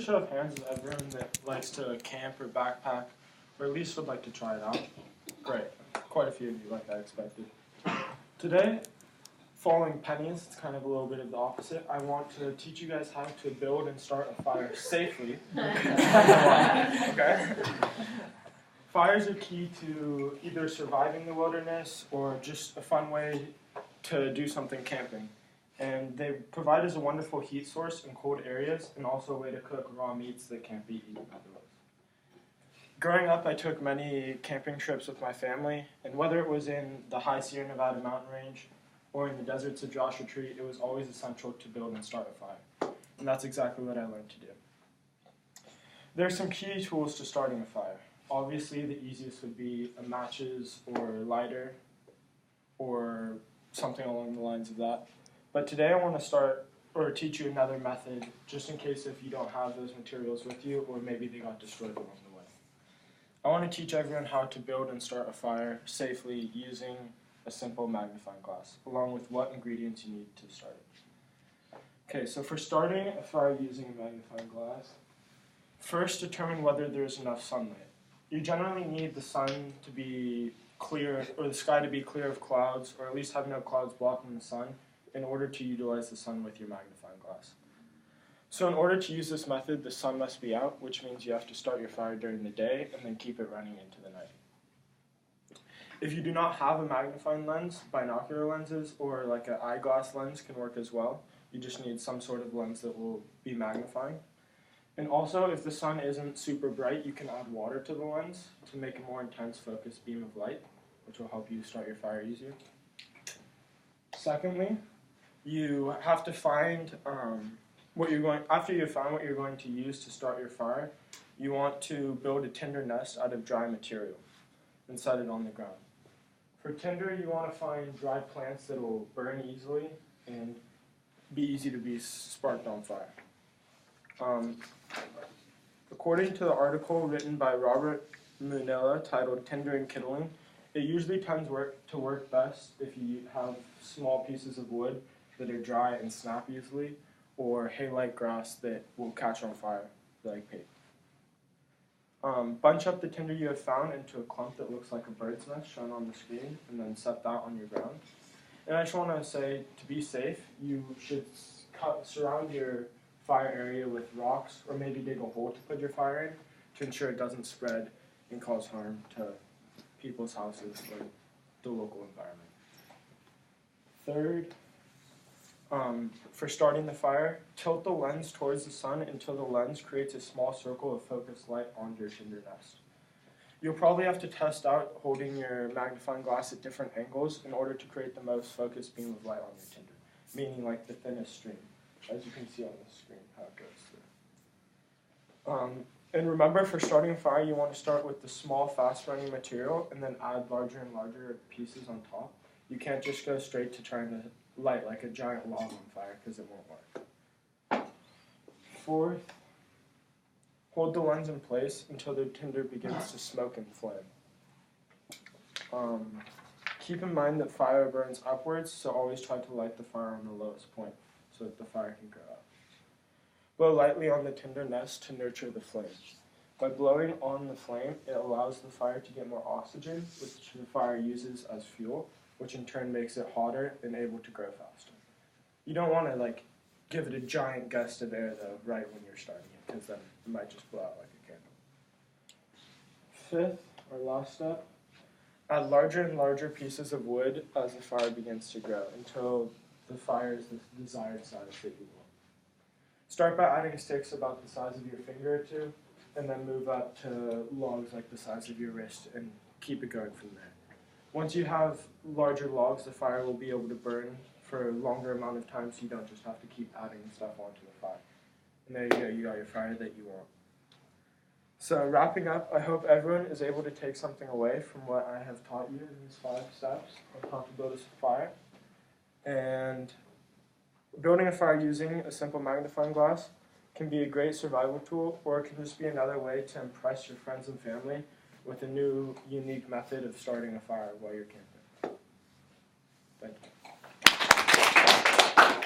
show of hands of everyone that likes to camp or backpack, or at least would like to try it out? Great. Quite a few of you, like I expected. Today, following Penny's, it's kind of a little bit of the opposite. I want to teach you guys how to build and start a fire safely. Okay? Fires are key to either surviving the wilderness or just a fun way to do something camping. And they provide us a wonderful heat source in cold areas and also a way to cook raw meats that can't be eaten otherwise. Growing up, I took many camping trips with my family, and whether it was in the high Sierra Nevada mountain range or in the deserts of Joshua Tree, it was always essential to build and start a fire. And that's exactly what I learned to do. There are some key tools to starting a fire. Obviously, the easiest would be a matches or lighter or something along the lines of that. But today I want to teach you another method, just in case if you don't have those materials with you, or maybe they got destroyed along the way. I want to teach everyone how to build and start a fire safely using a simple magnifying glass, along with what ingredients you need to start it. Okay, so for starting a fire using a magnifying glass, first determine whether there's enough sunlight. You generally need the sun to be clear, or the sky to be clear of clouds, or at least have no clouds blocking the sun, in order to utilize the sun with your magnifying glass. So in order to use this method, the sun must be out, which means you have to start your fire during the day and then keep it running into the night. If you do not have a magnifying lens, binocular lenses or like an eyeglass lens can work as well. You just need some sort of lens that will be magnifying. And also, if the sun isn't super bright, you can add water to the lens to make a more intense focused beam of light, which will help you start your fire easier. Secondly, you have to find after you find what you're going to use to start your fire, you want to build a tinder nest out of dry material and set it on the ground. For tinder, you want to find dry plants that will burn easily and be easy to be sparked on fire. According to the article written by Robert Munilla titled Tinder and Kindling, it usually tends to work best if you have small pieces of wood that are dry and snap easily, or hay-like grass that will catch on fire, like paper. Bunch up the tinder you have found into a clump that looks like a bird's nest shown on the screen, and then set that on your ground. And I just want to say, to be safe, you should surround your fire area with rocks, or maybe dig a hole to put your fire in to ensure it doesn't spread and cause harm to people's houses or the local environment. Third, for starting the fire, tilt the lens towards the sun until the lens creates a small circle of focused light on your tinder nest. You'll probably have to test out holding your magnifying glass at different angles in order to create the most focused beam of light on your tinder, meaning like the thinnest stream, as you can see on the screen how it goes through. And remember, for starting a fire, you want to start with the small, fast-running material and then add larger and larger pieces on top. You can't just go straight to trying to light like a giant log on fire, because it won't work. Fourth, hold the lens in place until the tinder begins to smoke and flame. Keep in mind that fire burns upwards, so always try to light the fire on the lowest point so that the fire can go up. Blow lightly on the tinder nest to nurture the flame. By blowing on the flame, it allows the fire to get more oxygen, which the fire uses as fuel, which in turn makes it hotter and able to grow faster. You don't want to give it a giant gust of air though right when you're starting it, because then it might just blow out like a candle. Fifth, or last step, add larger and larger pieces of wood as the fire begins to grow until the fire is the desired size that you want. Start by adding sticks about the size of your finger or two, and then move up to logs like the size of your wrist and keep it going from there. Once you have larger logs, the fire will be able to burn for a longer amount of time, so you don't just have to keep adding stuff onto the fire. And there you go, you got your fire that you want. So wrapping up, I hope everyone is able to take something away from what I have taught you in these 5 steps on how to build a fire. And building a fire using a simple magnifying glass can be a great survival tool, or it can just be another way to impress your friends and family with a new, unique method of starting a fire while you're camping. Thank you.